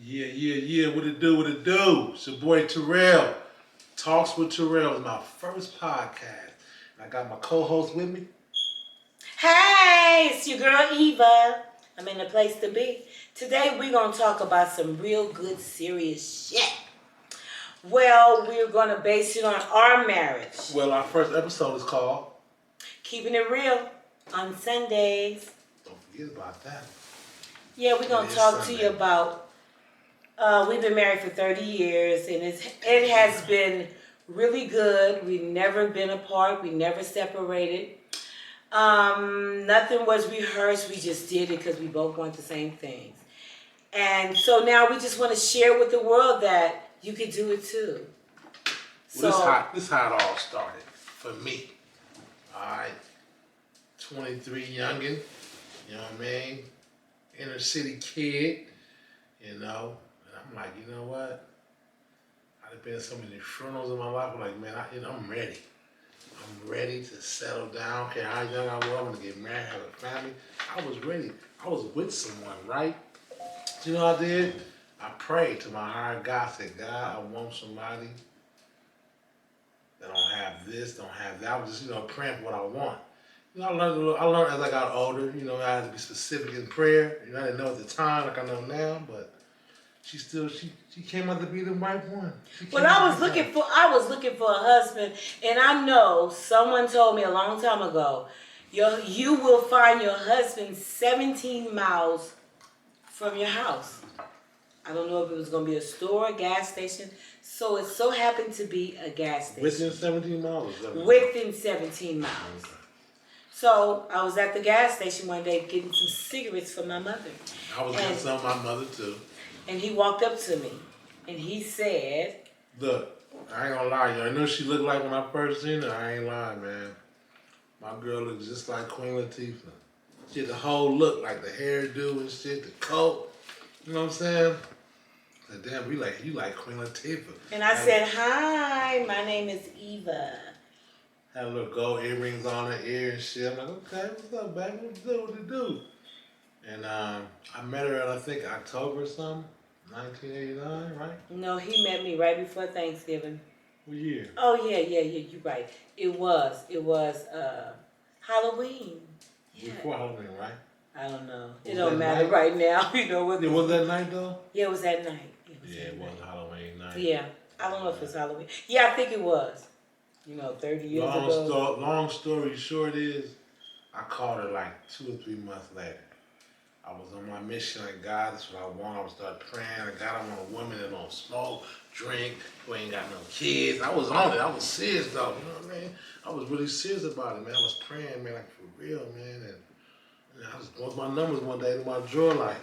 Yeah. What it do? It's your boy Terrell. Talks with Terrell is my first podcast. And I got my co-host with me. Hey, it's your girl Eva. I'm in the place to be. Today we're going to talk about some real good serious shit. Well, we're going to base it on our marriage. Well, our first episode is called Keeping It Real on Sundays. Don't forget about that. Yeah, we're going to talk to you about, we've been married for 30 years and it has been really good. We've never been apart. We never separated. Nothing was rehearsed. We just did it because we both want the same things. And so now we just want to share with the world that you could do it too. Well, this how it all started for me. Alright. 23 youngin', you know what I mean? Inner city kid, you know. And I'm like, you know what? I've been in so many funerals in my life. I'm like, man, I'm ready. I'm ready to settle down. I don't care how young I was. I want to get married, have a family. I was ready. I was with someone, right? You know what I did? I prayed to my higher God. I said, God, I want somebody that don't have this, don't have that. I was just, praying for what I want. I learned as I got older, I had to be specific in prayer. I didn't know at the time like I know now, but she came out to be the right one. Well, I was looking for a husband, and I know someone told me a long time ago, you will find your husband 17 miles from your house. I don't know if it was going to be a store, a gas station. So it so happened to be a gas station. Within 17 miles? Within 17 miles. Okay. So I was at the gas station one day getting some cigarettes for my mother. I was getting some for my mother too. And he walked up to me and he said, look, I ain't gonna lie, I know she looked like when I first seen her. I ain't lying, man. My girl looked just like Queen Latifah. She had the whole look, like the hairdo and shit, the coat. You know what I'm saying? I said, damn, you like Queen Latifah. And I said, hi, my name is Eva. Had a little gold earrings on her ear and shit. I'm like, okay, what's up, baby? What it do? And I met her in, I think, October or something, 1989, right? No, he met me right before Thanksgiving. What year? Oh, yeah, you're right. It was Halloween. Yeah. Before Halloween, right? I don't know. It don't matter right now. You know what? It was that night, though? Yeah, it was that night. It was Halloween night. Yeah. I don't know if it's Halloween. Yeah, I think it was. 30 years ago. Long story short is, I called her like 2 or 3 months later. I was on my mission, like, God, that's what I want. I would start praying, like, God, I want a woman that don't smoke, drink, who ain't got no kids. I was on it. I was serious, though. You know what I mean? I was really serious about it, man. I was praying, man, like, for real, man. And I was going through my numbers one day in my drawer, like,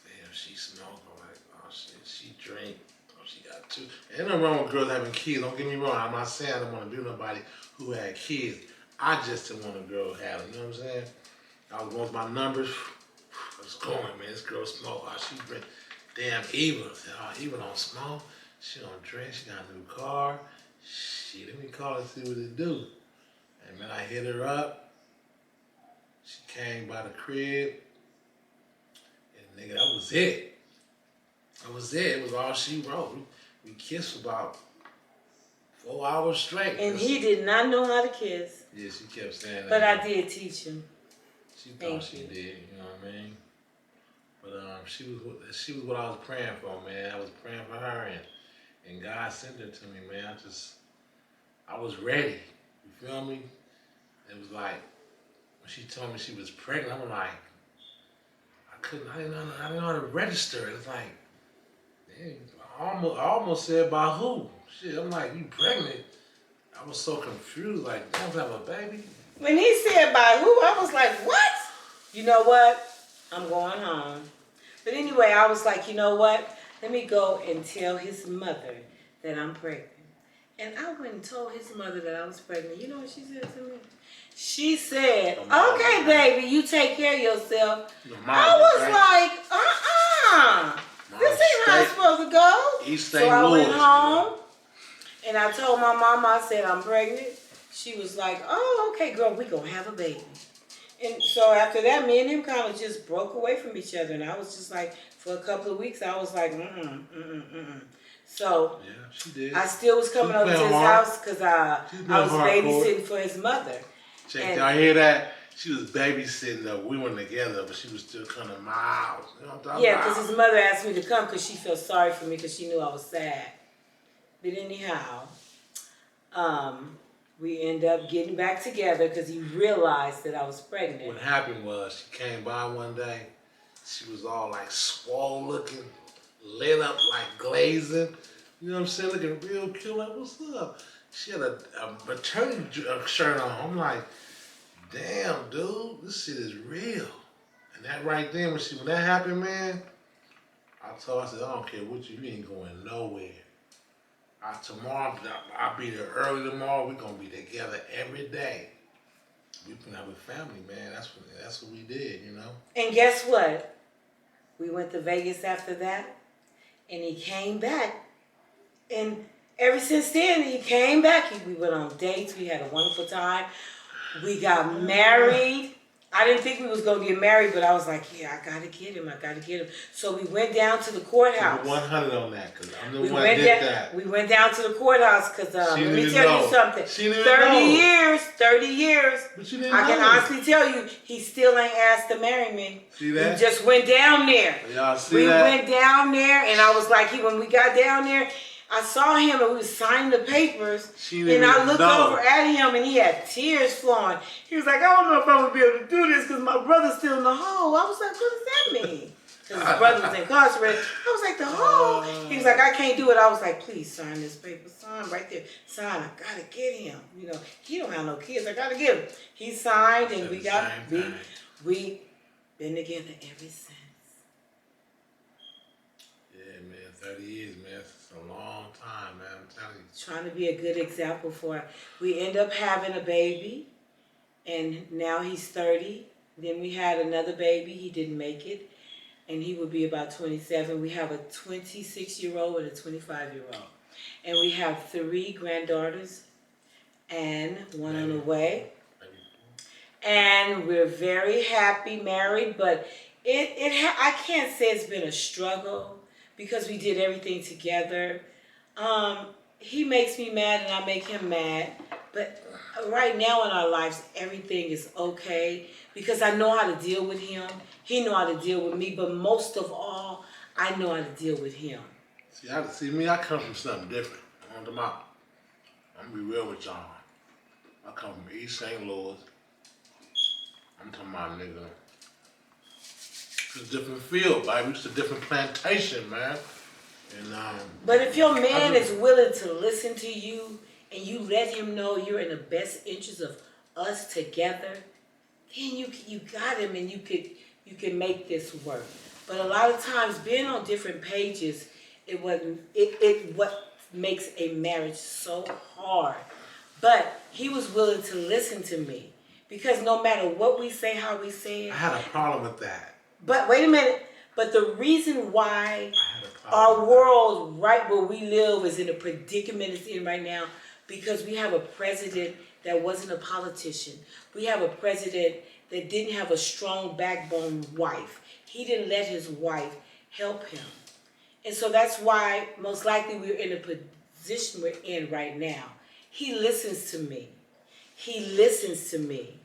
damn, she smoke. I'm like, oh, shit, she drink. She got 2. Ain't nothing wrong with girls having kids. Don't get me wrong. I'm not saying I don't want to be with nobody who had kids. I just didn't want a girl who had them. You know what I'm saying? I was going through my numbers. I was going, man. This girl smoke. Oh, she drink. Damn, Eva. I said, oh, Eva don't smoke. She don't drink. She got a new car. Shit, let me call her and see what it do. And then I hit her up. She came by the crib. And nigga, that was it. That was it. It was all she wrote. We kissed for about 4 hours straight. And he did not know how to kiss. Yeah, she kept saying that. But I did teach him. She thought she did, you know what I mean? But she was what I was praying for, man. I was praying for her, and God sent her to me, man. I was ready. You feel me? It was like when she told me she was pregnant, I'm like, I didn't know how to register. It's like, damn, I almost said by who? Shit, I'm like, you pregnant? I was so confused, like, don't have a baby? When he said by who, I was like, what? You know what? I'm going home. But anyway, I was like, you know what? Let me go and tell his mother that I'm pregnant. And I went and told his mother that I was pregnant. You know what she said to me? She said, okay, baby, you take care of yourself. I was like, this ain't how it's supposed to go. So I went home and I told my mama, I said, I'm pregnant. She was like, oh, okay, girl, we gonna have a baby. And so after that, me and him kind of just broke away from each other, and I was just like, for a couple of weeks, I was like, So Yeah, she did. I still was coming She over to playing his hard. house because She I playing was hardcore. babysitting for his mother. Check, And- y'all hear that? She was babysitting though. We weren't together, but she was still coming to my house. You know what I'm talking Yeah, about? because his mother asked me to come because she felt sorry for me because she knew I was sad. But anyhow, we end up getting back together because he realized that I was pregnant. What happened was she came by one day. She was all like swole looking, lit up like glazing. You know what I'm saying? Looking real cute. Like, what's up? She had a maternity shirt on. I'm like, damn, dude, this shit is real. And that right then, when that happened, man, I told her, I said, I don't care what you ain't going nowhere. Tomorrow, I'll be there early tomorrow. We're gonna be together every day. We can have a family, man. That's what we did, you know. And guess what? We went to Vegas after that, and he came back. And ever since then, he came back. We went on dates. We had a wonderful time. We got married. I didn't think we was going to get married, but I was like, yeah, I got to get him. I got to get him. So we went down to the courthouse. Keep it 100 on that, because I'm the one that did that. We went down to the courthouse because let me tell know. you something. She didn't 30 know. years, 30 years. But you didn't I can know. honestly tell you, he still ain't asked to marry me. See that? We just went down there. Y'all see we that? went down there, and I was like, when we got down there, I saw him and we was signing the papers, and I looked over at him and he had tears flowing. He was like, I don't know if I'm gonna be able to do this because my brother's still in the hole. I was like, what does that mean? Because his brother was incarcerated. I was like, the hole? He was like, I can't do it. I was like, please sign this paper. Sign right there. Sign. I gotta get him. You know, he don't have no kids. I gotta get him. He signed, and we been together ever since. Yeah, man, 30 years, man. It's a long time, man. I'm telling you. Trying to be a good example for her. We end up having a baby, and now he's 30. Then we had another baby. He didn't make it, and he would be about 27. We have a 26-year-old and a 25-year-old. And we have 3 granddaughters and one on the way. And we're very happy married, but I can't say it's been a struggle because we did everything together. He makes me mad and I make him mad, but right now in our lives, everything is okay because I know how to deal with him. He know how to deal with me, but most of all, I know how to deal with him. See me, I come from something different. I'm gonna be real with y'all. I come from East St. Louis. I'm talking about, nigga. It's a different field, baby. It's a different plantation, man. And but if your man is willing to listen to you and you let him know you're in the best interest of us together, then you got him and you can make this work. But a lot of times being on different pages, what makes a marriage so hard. But he was willing to listen to me. Because no matter what we say, how we say it. I had a problem with that. But wait a minute. But the reason why our world right where we live is in a predicament it's in right now, because we have a president that wasn't a politician. We have a president that didn't have a strong backbone wife. He didn't let his wife help him. And so that's why most likely we're in the position we're in right now. He listens to me. He listens to me.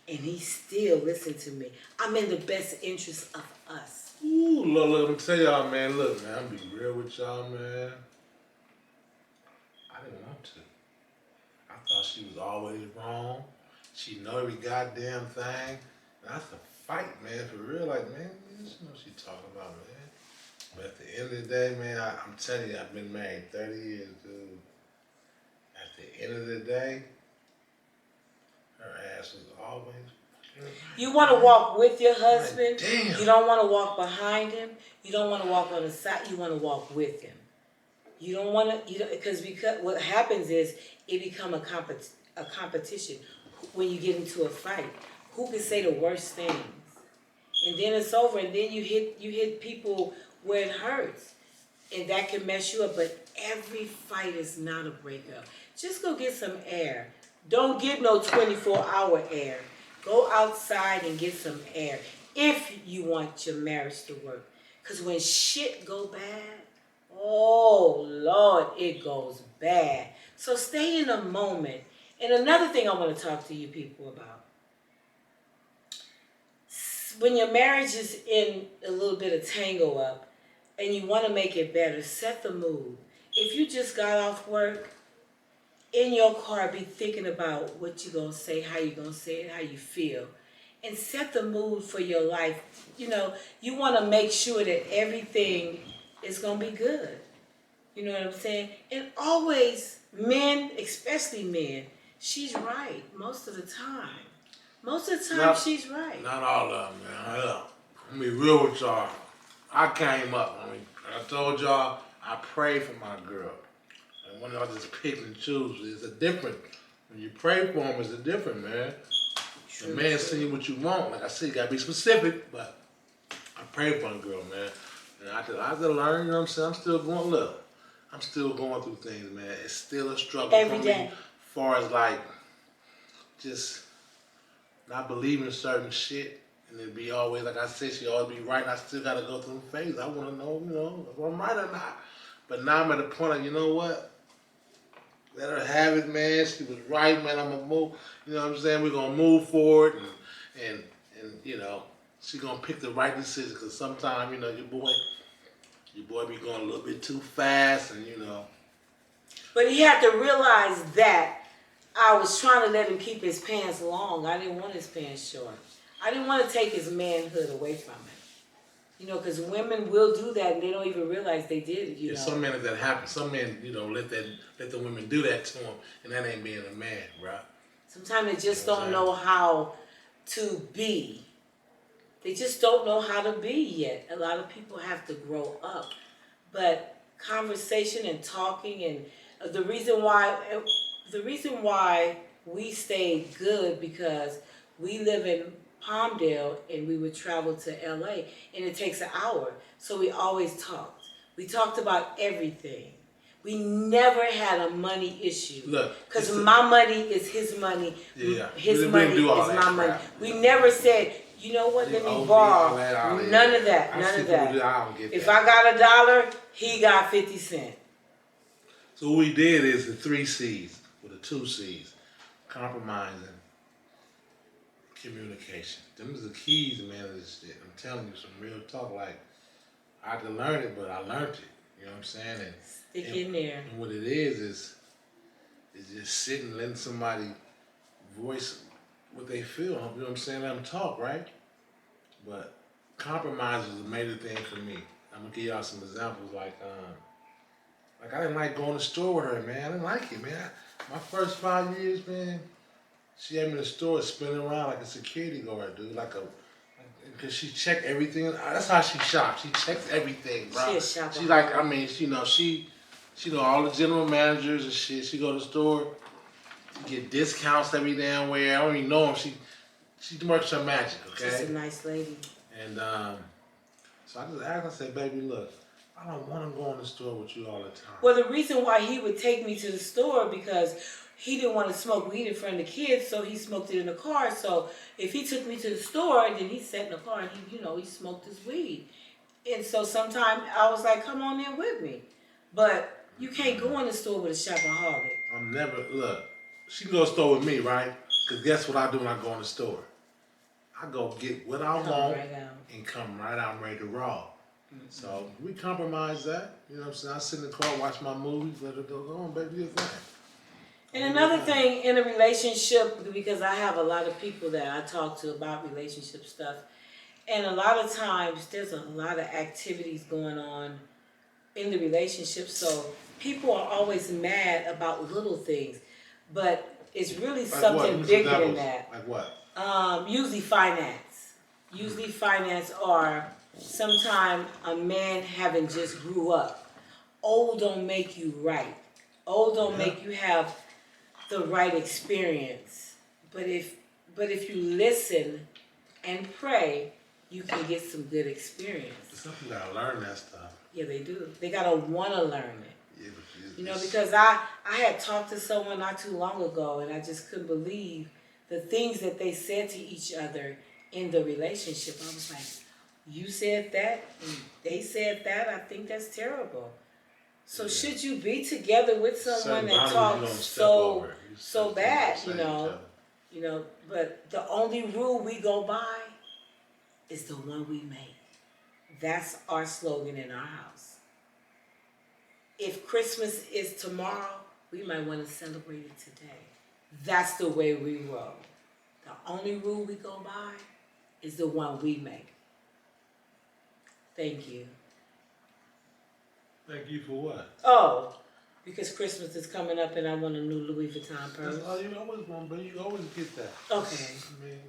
And he still listens to me. I'm in the best interest of us. Ooh, look, let me tell y'all, man. Look, man, I'm gonna be real with y'all, man. I didn't want to. I thought she was always wrong. She know every goddamn thing. And that's a fight, man, for real. Like, man, you know what she talking about, man. But at the end of the day, man, I'm telling you, I've been married 30 years, dude. At the end of the day, her ass was always. You want to walk with your husband. Damn. You don't want to walk behind him. You don't want to walk on the side. You want to walk with him. You don't want to, because what happens is it become a competition when you get into a fight. Who can say the worst things? And then it's over, and then you hit people where it hurts, and that can mess you up. But every fight is not a breakup. Just go get some air. Don't get no 24-hour air. Go outside and get some air if you want your marriage to work. Because when shit go bad, oh, Lord, it goes bad. So stay in the moment. And another thing I want to talk to you people about. When your marriage is in a little bit of tangle up and you want to make it better, set the mood. If you just got off work, in your car, be thinking about what you're going to say, how you're going to say it, how you feel. And set the mood for your life. You know, you want to make sure that everything is going to be good. You know what I'm saying? And always, men, especially men, she's right most of the time. Most of the time, she's right. Not all of them, man. Look, I'm be real with y'all. I came up. I told y'all I pray for my girl. And when y'all just pick and choose, it's a different. When you pray for them, it's a different, man. The man send you what you want. Like I said, you gotta be specific, but I pray for a girl, man. And I had to learn, you know what I'm saying? I'm still going through things, man. It's still a struggle Every for day. me. As far as like, just not believing certain shit. And it be always, like I said, she always be right. And I still gotta go through the phase. I wanna know, you know, if I'm right or not. But now I'm at the point of, you know what? Let her have it, man. She was right, man. I'm gonna move. You know what I'm saying? We're gonna move forward, and you know, she gonna pick the right decision. Cause sometimes, you know, your boy be going a little bit too fast, and you know. But he had to realize that I was trying to let him keep his pants long. I didn't want his pants short. I didn't want to take his manhood away from him. You know, because women will do that and they don't even realize they did it, you know. Some men that happen. Some men, you know, let the women do that to them, and that ain't being a man, bro. Sometimes they just don't know how to be. They just don't know how to be yet. A lot of people have to grow up. But conversation and talking and the reason why we stayed good because we live in Palmdale and we would travel to LA and it takes an hour. So we always talked. We talked about everything. We never had a money issue. Look, because my money is his money. Yeah, his money is my money. We never said, you know what, let me borrow. None of that. None of that. If I got $1, he got 50 cents. So what we did is the 3 C's with the 2 C's. Compromising, communication. Them is the keys, man, of this shit. I'm telling you some real talk. Like, I had to learn it, but I learned it. You know what I'm saying? And stick in there. And what it is just sitting, letting somebody voice what they feel. You know what I'm saying? Let them talk, right? But compromise was a major thing for me. I'm gonna give y'all some examples. Like I didn't like going to the store with her, man. I didn't like it, man. My first 5 years, man, she had me in the store spinning around like a security guard, dude. Because she checked everything. That's how she shops. She checks everything, bro. She a shopper. She like, I mean, you know, she know all the general managers and shit. She go to the store, get discounts every damn where. I don't even know if she works her magic, okay? She's a nice lady. And so I just asked her, I said, baby, look, I don't want to go in the store with you all the time. Well, the reason why he would take me to the store because he didn't want to smoke weed in front of the kids, so he smoked it in the car. So if he took me to the store, then he sat in the car and he smoked his weed. And so sometimes I was like, come on in with me. But you can't go in the store with a shopaholic. Look, she can go to the store with me, right? Because guess what I do when I go in the store? I go get what I want and come right out ready to roll. Mm-hmm. So we compromise that. You know what I'm saying? I sit in the car, watch my movies, let her go on, baby, do your thing. And another thing in a relationship, because I have a lot of people that I talk to about relationship stuff, and a lot of times there's a lot of activities going on in the relationship, so people are always mad about little things, but it's really like something bigger than that. Like what? Usually finance. Usually finance or sometimes a man having just grew up. Old don't make you right. Old don't make you have the right experience. But if you listen and pray, you can get some good experience. Some people gotta learn that stuff. Yeah, they do. They gotta wanna learn it. Yeah, but because I had talked to someone not too long ago and I just couldn't believe the things that they said to each other in the relationship. I was like, you said that, and they said that. I think that's terrible. So Yeah. should you be together with someone Certain that boundaries you talks don't step over. You so step bad, inside each other. But the only rule we go by is the one we make. That's our slogan in our house. If Christmas is tomorrow, we might want to celebrate it today. That's the way we roll. The only rule we go by is the one we make. Thank you. Thank you for what? Oh, because Christmas is coming up and I want a new Louis Vuitton purse. That's all you always want, but you always get that. Okay. I mean,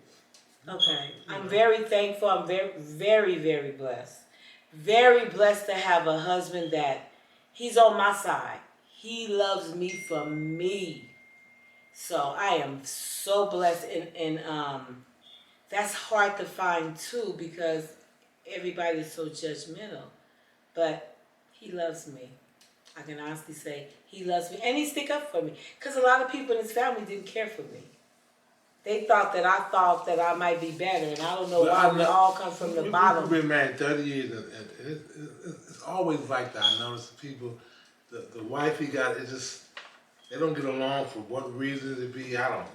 Okay. I'm very thankful. I'm very, very, very blessed. Very blessed to have a husband that he's on my side. He loves me for me. So I am so blessed, and that's hard to find too because everybody's so judgmental. But he loves me. I can honestly say he loves me, and he stick up for me. Because a lot of people in his family didn't care for me. They thought that I might be better, and I don't know why we all come from the bottom. We've been married 30 years, and it's always like that. I notice the people, the wife he got, it just, they don't get along for what reason it be. I don't,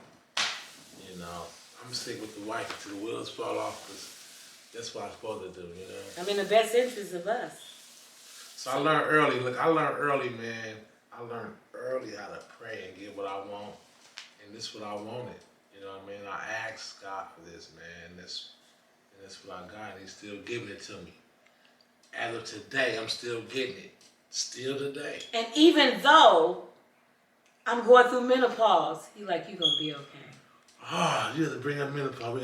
I'm sick with the wife until the wheels fall off, because that's what I'm supposed to do, I'm in the best interest of us. So I learned early, man. I learned early how to pray and get what I want, and this is what I wanted. You know what I mean? I asked God for this, man, and that's what I got, and he's still giving it to me. As of today, I'm still getting it. Still today. And even though I'm going through menopause, he like, you gonna be okay. You have to bring up menopause.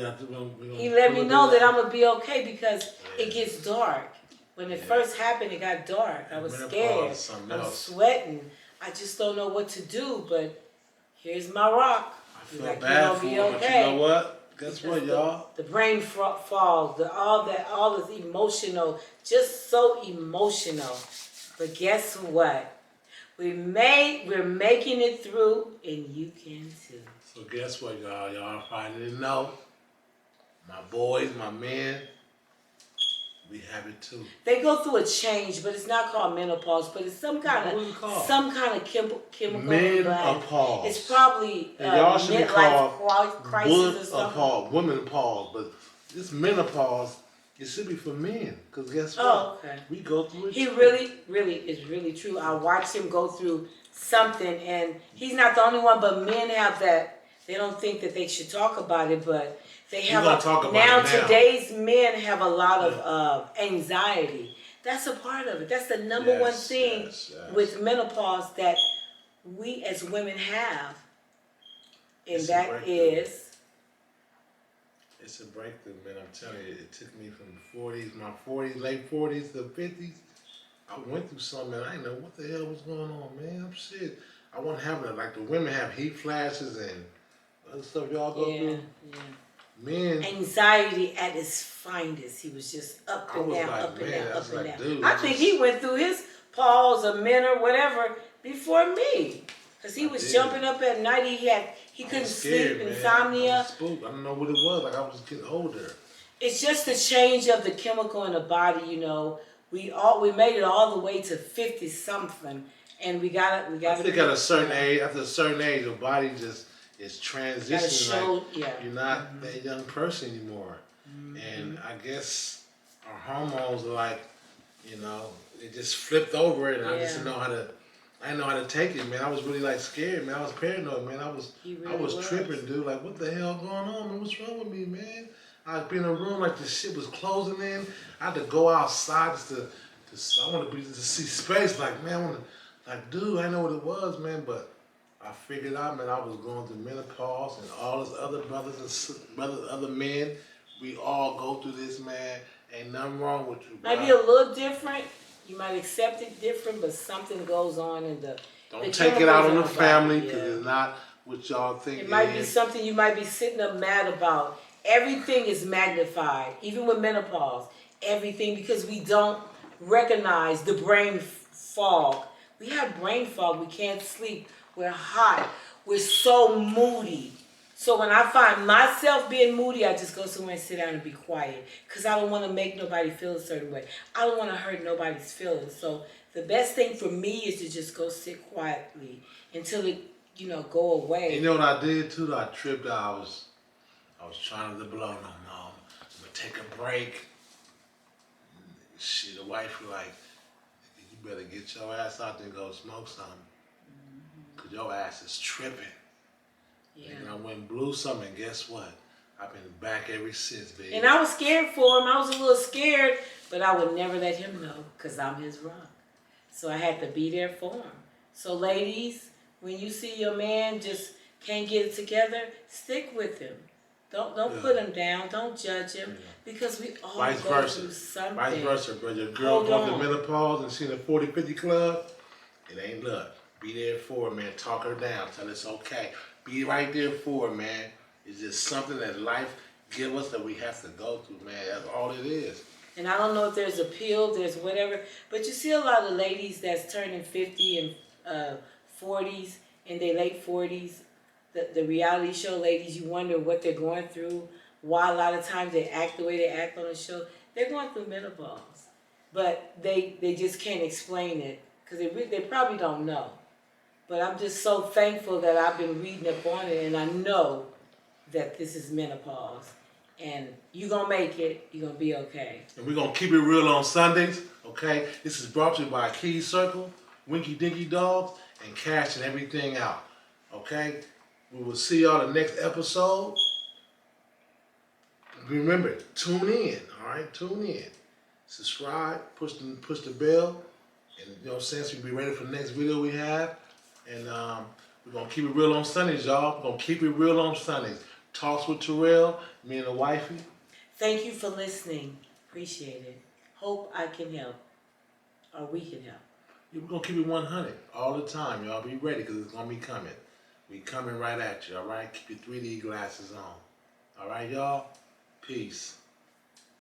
He let me know that I'm gonna be okay because it gets dark. When it first happened, it got dark. I was scared. I was sweating. I just don't know what to do, but here's my rock. I feel bad for you, but you know what? Guess what, y'all? The brain fog, all this emotional, just so emotional. But guess what? We're making it through, and you can too. So guess what, y'all? Y'all probably didn't know. My boys, my men, we have it too. They go through a change, but it's not called menopause, but it's some kind of chemical menopause. It's probably y'all should be called crisis or something. Womenopause, but this menopause, it should be for men, because guess what? Oh, okay. We go through it. He really is really true. I watched him go through something, and he's not the only one, but men have that. They don't think that they should talk about it, but they have now. Today's men have a lot of anxiety. That's a part of it. That's the number one thing with menopause that we as women have, and that is. It's a breakthrough, man. I'm telling you, it took me from my 40s, late 40s to 50s. I went through something, and I didn't know what the hell was going on, man. I'm shit. I wasn't having it. Like the women have heat flashes and other stuff y'all go through. Yeah. Men. Anxiety at its finest. He was just up and down, up and down. Dude, I think he went through his pause or men or whatever before me. Because he was jumping up at night. He couldn't sleep, insomnia. I was spooked. I don't know what it was. Like I was getting older. It's just the change of the chemical in the body, We made it all the way to 50 something, and we got. I think at a certain age, after a certain age, your body just is transitioning. You're not that young person anymore, and I guess our hormones are like, it just flipped over, and I just didn't know how to. I didn't know how to take it, man. I was really scared, man. I was paranoid, man. I was tripping, dude. Like, what the hell going on, man? What's wrong with me, man? I'd be in a room like the shit was closing in. I had to go outside I wanted to see space. Like, man, dude, I know what it was, man. But I figured out, man, I was going through menopause, and all his other other men, we all go through this, man. Ain't nothing wrong with you, bro. Might be a little different. You might accept it different, but something goes on in the. Don't take it out on the family, because it's not what y'all think. It might be something you might be sitting up mad about. Everything is magnified, even with menopause. Everything, because we don't recognize the brain fog. We have brain fog. We can't sleep. We're hot. We're so moody. So when I find myself being moody, I just go somewhere and sit down and be quiet. Because I don't want to make nobody feel a certain way. I don't want to hurt nobody's feelings. So the best thing for me is to just go sit quietly until it, go away. You know what I did too? I tripped out. I was trying to blow no more. I'm gonna take a break. The wife was like, you better get your ass out there and go smoke something. Cause your ass is tripping. Yeah. And I went and blew something, and guess what? I've been back ever since, baby. And I was scared for him. I was a little scared, but I would never let him know because I'm his rock. So I had to be there for him. So ladies, when you see your man just can't get it together, stick with him. Don't put him down. Don't judge him because we all go through something. Vice versa, bro. Your girl going through menopause and she's in the 40-50 club, it ain't luck. Be there for her, man. Talk her down. Tell her it's okay. Be right there for her, man. It's just something that life give us that we have to go through, man. That's all it is. And I don't know if there's a pill, there's whatever, but you see a lot of ladies that's turning 50 and 40s, in their late 40s, the reality show ladies, you wonder what they're going through, why a lot of times they act the way they act on the show. They're going through menopause, but they just can't explain it because they probably don't know. But I'm just so thankful that I've been reading up on it, and I know that this is menopause. And you're going to make it. You're going to be okay. And we're going to keep it real on Sundays, okay? This is brought to you by Key Circle, Winky Dinky Dogs, and Cashing Everything Out, okay? We will see y'all the next episode. Remember, tune in, all right? Tune in. Subscribe, push the bell, and you know what I'm saying? So you'll be ready for the next video we have. And we're going to keep it real on Sundays, y'all. We're going to keep it real on Sundays. Talks with Terrell, me and the wifey. Thank you for listening. Appreciate it. Hope I can help. Or we can help. Yeah, we're going to keep it 100 all the time, y'all. Be ready because it's going to be coming. We coming right at you, all right? Keep your 3D glasses on. All right, y'all? Peace.